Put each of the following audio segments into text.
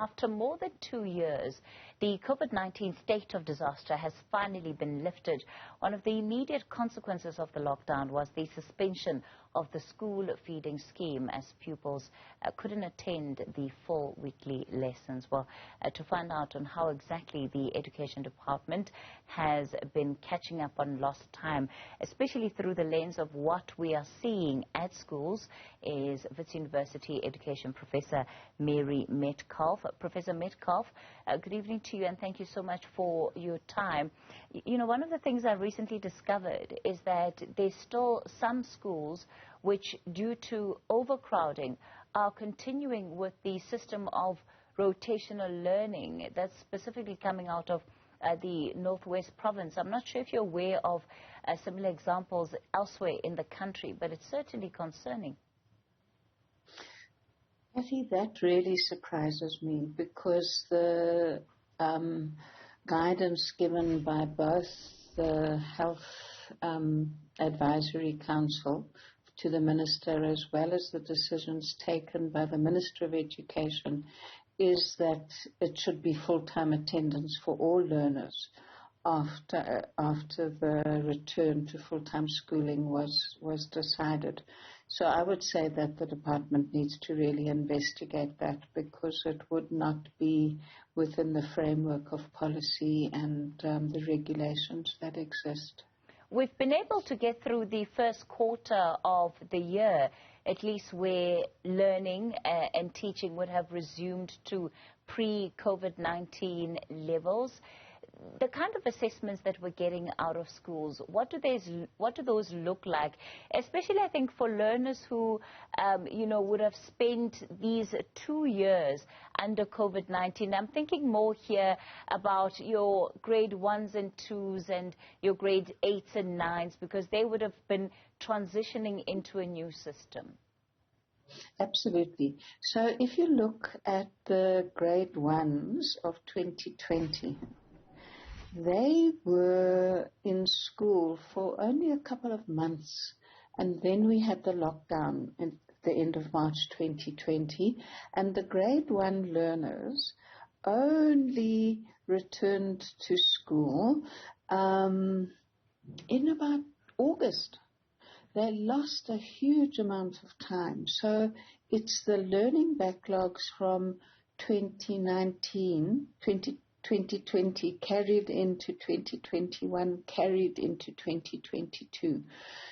After more than 2 years, the COVID-19 state of disaster has finally been lifted. One of the immediate consequences of the lockdown was the suspension of the school feeding scheme as pupils couldn't attend the full weekly lessons. Well, to find out on how exactly the Education Department has been catching up on lost time, especially through the lens of what we are seeing at schools, is Wits University Education Professor Mary Metcalfe. Professor Metcalfe, good evening to you, and thank you so much for your time. You know, one of the things I recently discovered is that there's still some schools which, due to overcrowding, are continuing with the system of rotational learning that's specifically coming out of the Northwest Province. I'm not sure if you're aware of similar examples elsewhere in the country, but it's certainly concerning. Patty, that really surprises me because the guidance given by both the Health Advisory Council to the Minister as well as the decisions taken by the Minister of Education is that it should be full-time attendance for all learners after the return to full-time schooling was decided. So I would say that the department needs to really investigate that because it would not be within the framework of policy and the regulations that exist. We've been able to get through the first quarter of the year, at least where learning and teaching would have resumed to pre-COVID-19 levels. The kind of assessments that we're getting out of schools, what do those look like? Especially, I think, for learners who, would have spent these 2 years under COVID-19. I'm thinking more here about your grade 1s and 2s and your grade 8s and 9s, because they would have been transitioning into a new system. Absolutely. So if you look at the grade 1s of 2020, they were in school for only a couple of months, and then we had the lockdown at the end of March 2020, and the grade 1 learners only returned to school in about August. They lost a huge amount of time. So it's the learning backlogs from 2020 carried into 2021, carried into 2022.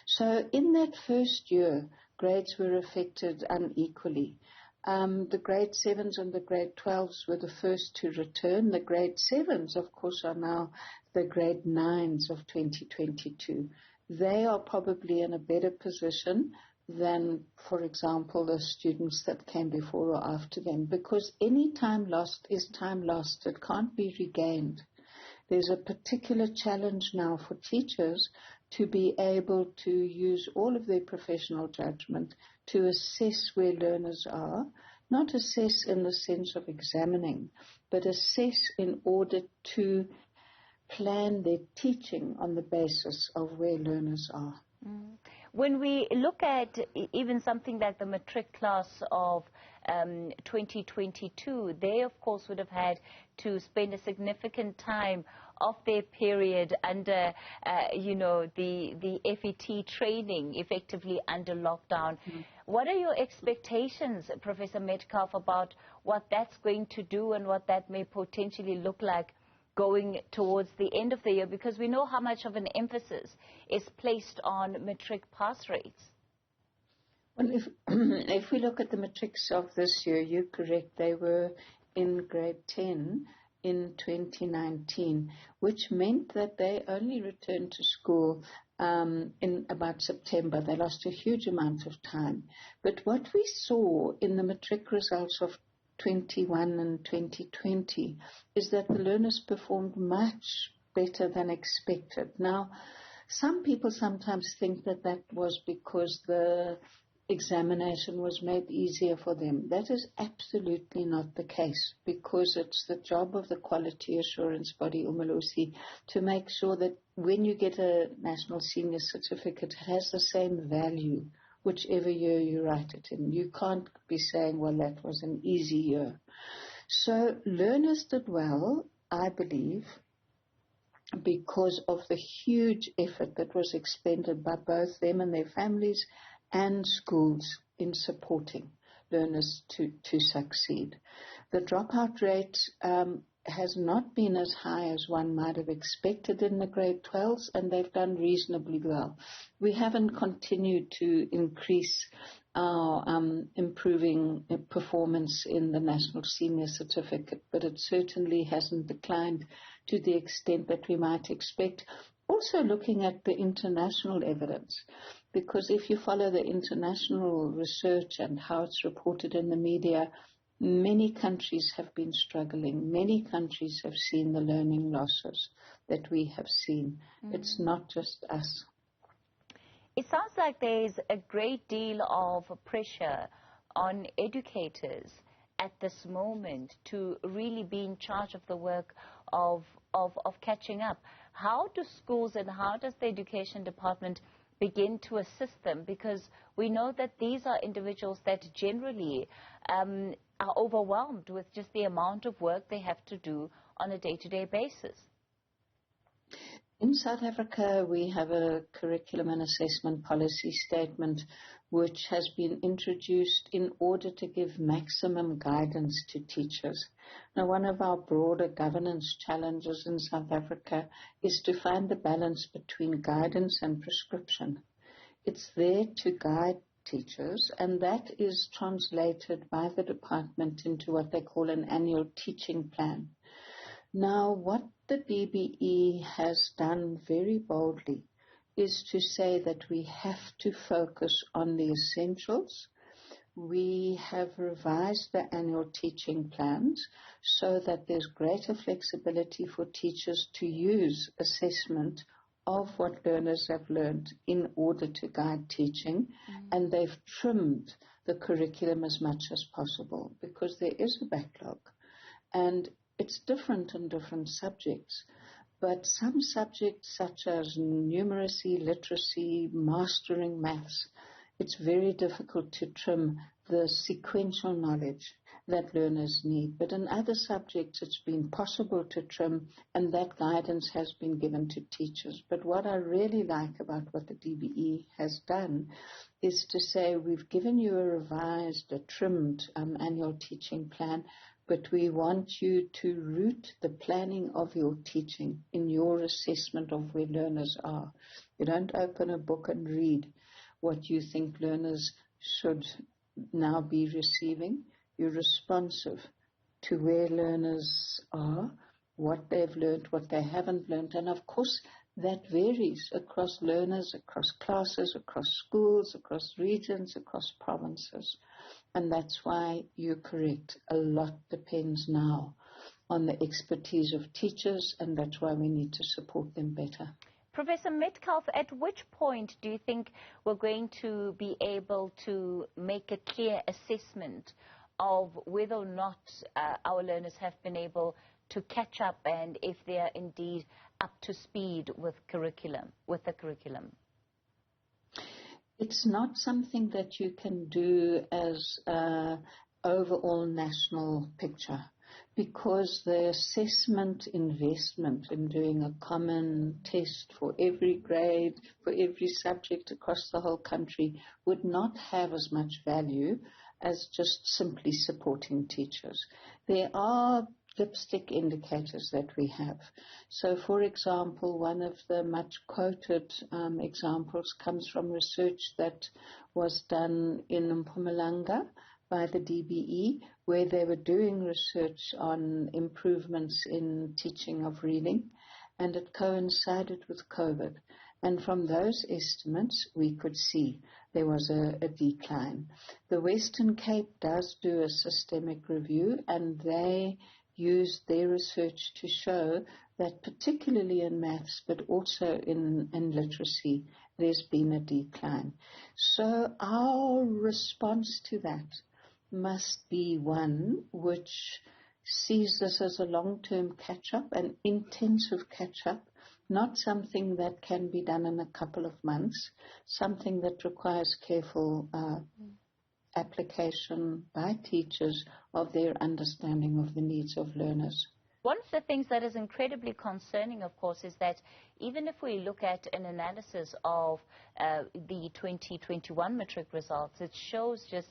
So in that first year, grades were affected unequally. The grade 7s and the grade 12s were the first to return. The grade 7s, of course, are now the grade 9s of 2022. They are probably in a better position than, for example, the students that came before or after them, because any time lost is time lost. It can't be regained. There's a particular challenge now for teachers to be able to use all of their professional judgment to assess where learners are, not assess in the sense of examining, but assess in order to plan their teaching on the basis of where learners are. When we look at even something like the Matric Class of 2022, they, of course, would have had to spend a significant time of their period under, the FET training, effectively under lockdown. What are your expectations, Professor Metcalfe, about what that's going to do and what that may potentially look like going towards the end of the year, because we know how much of an emphasis is placed on matric pass rates? Well, if we look at the matrics of this year, you're correct, they were in grade 10 in 2019, which meant that they only returned to school in about September. They lost a huge amount of time. But what we saw in the matric results of 21 and 2020 is that the learners performed much better than expected. Now, some people sometimes think that that was because the examination was made easier for them. That is absolutely not the case, because it's the job of the quality assurance body, Umalosi, to make sure that when you get a national senior certificate, it has the same value whichever year you write it in. You can't be saying, well, that was an easy year. So learners did well, I believe, because of the huge effort that was expended by both them and their families and schools in supporting learners to succeed. The dropout rate has not been as high as one might have expected in the grade 12s, and they've done reasonably well. We haven't continued to increase our improving performance in the National Senior Certificate, but it certainly hasn't declined to the extent that we might expect. Also looking at the international evidence, because if you follow the international research and how it's reported in the media, many countries have been struggling. Many countries have seen the learning losses that we have seen. It's not just us. It sounds like there's a great deal of pressure on educators at this moment to really be in charge of the work of catching up. How do schools and how does the education department begin to assist them? Because we know that these are individuals that generally are overwhelmed with just the amount of work they have to do on a day-to-day basis. In South Africa, we have a curriculum and assessment policy statement which has been introduced in order to give maximum guidance to teachers. Now, one of our broader governance challenges in South Africa is to find the balance between guidance and prescription. It's there to guide teachers, and that is translated by the department into what they call an annual teaching plan. Now, what the DBE has done very boldly is to say that we have to focus on the essentials. We have revised the annual teaching plans so that there's greater flexibility for teachers to use assessment of what learners have learned in order to guide teaching, and they've trimmed the curriculum as much as possible because there is a backlog. And it's different in different subjects, but some subjects such as numeracy, literacy, mastering maths, it's very difficult to trim the sequential knowledge that learners need. But in other subjects, it's been possible to trim, and that guidance has been given to teachers. But what I really like about what the DBE has done is to say, we've given you a revised, a trimmed annual teaching plan, but we want you to root the planning of your teaching in your assessment of where learners are. You don't open a book and read what you think learners should now be receiving. You're responsive to where learners are, what they've learned, what they haven't learned. And of course, that varies across learners, across classes, across schools, across regions, across provinces. And that's why you're correct. A lot depends now on the expertise of teachers, and that's why we need to support them better. Professor Metcalfe, at which point do you think we're going to be able to make a clear assessment of whether or not our learners have been able to catch up and if they are indeed up to speed with the curriculum? It's not something that you can do as an overall national picture, because the assessment investment in doing a common test for every grade, for every subject across the whole country would not have as much value as just simply supporting teachers. There are lipstick indicators that we have. So, for example, one of the much quoted examples comes from research that was done in Mpumalanga by the DBE, where they were doing research on improvements in teaching of reading, and it coincided with COVID. And from those estimates, we could see there was a decline. The Western Cape does do a systemic review, and they used their research to show that particularly in maths, but also in literacy, there's been a decline. So our response to that must be one which sees this as a long-term catch-up, an intensive catch-up, not something that can be done in a couple of months, something that requires careful application by teachers of their understanding of the needs of learners. One of the things that is incredibly concerning, of course, is that even if we look at an analysis of the 2021 matric results, it shows just,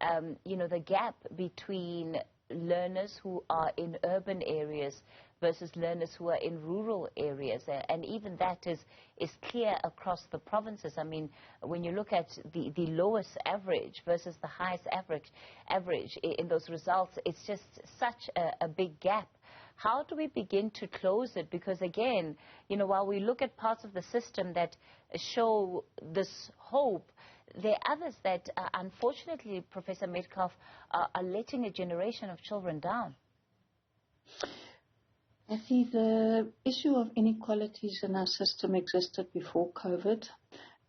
the gap between learners who are in urban areas versus learners who are in rural areas. And even that is clear across the provinces. I mean, when you look at the lowest average versus the highest average in those results, it's just such a big gap. How do we begin to close it? Because again, while we look at parts of the system that show this hope, there are others that, unfortunately, Professor Metcalfe, are letting a generation of children down. I see the issue of inequalities in our system existed before COVID.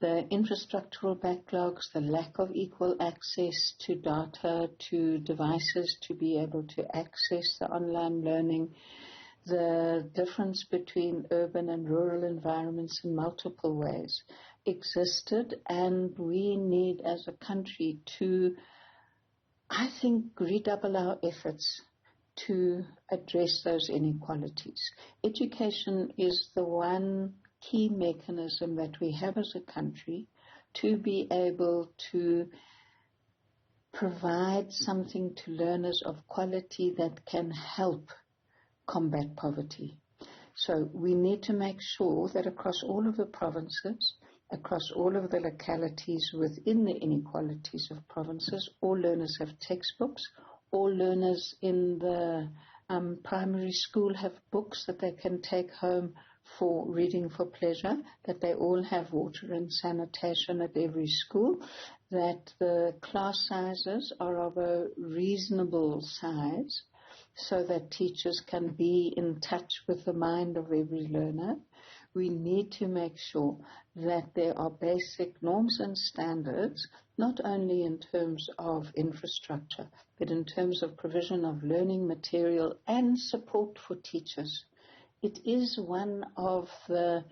The infrastructural backlogs, the lack of equal access to data, to devices to be able to access the online learning, the difference between urban and rural environments in multiple ways existed, and we need as a country to, I think, redouble our efforts to address those inequalities. Education is the one key mechanism that we have as a country to be able to provide something to learners of quality that can help combat poverty. So we need to make sure that across all of the provinces, across all of the localities within the inequalities of provinces, all learners have textbooks, all learners in the primary school have books that they can take home for reading for pleasure, that they all have water and sanitation at every school, that the class sizes are of a reasonable size so that teachers can be in touch with the mind of every learner. We need to make sure that there are basic norms and standards, not only in terms of infrastructure, but in terms of provision of learning material and support for teachers. It is one of the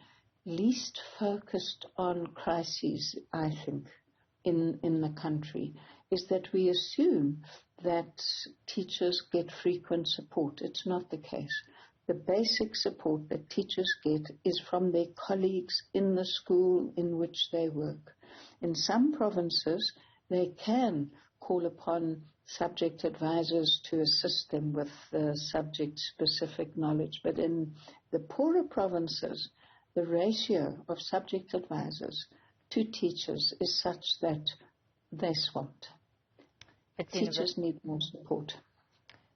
least focused on crises, I think, in the country, is that we assume that teachers get frequent support. It's not the case. The basic support that teachers get is from their colleagues in the school in which they work. In some provinces, they can call upon subject advisors to assist them with the subject-specific knowledge. But in the poorer provinces, the ratio of subject advisors to teachers is such that they're swamped. Teachers need more support.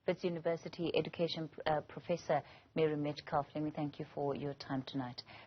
Wits University Education Professor Mary Metcalfe, let me thank you for your time tonight.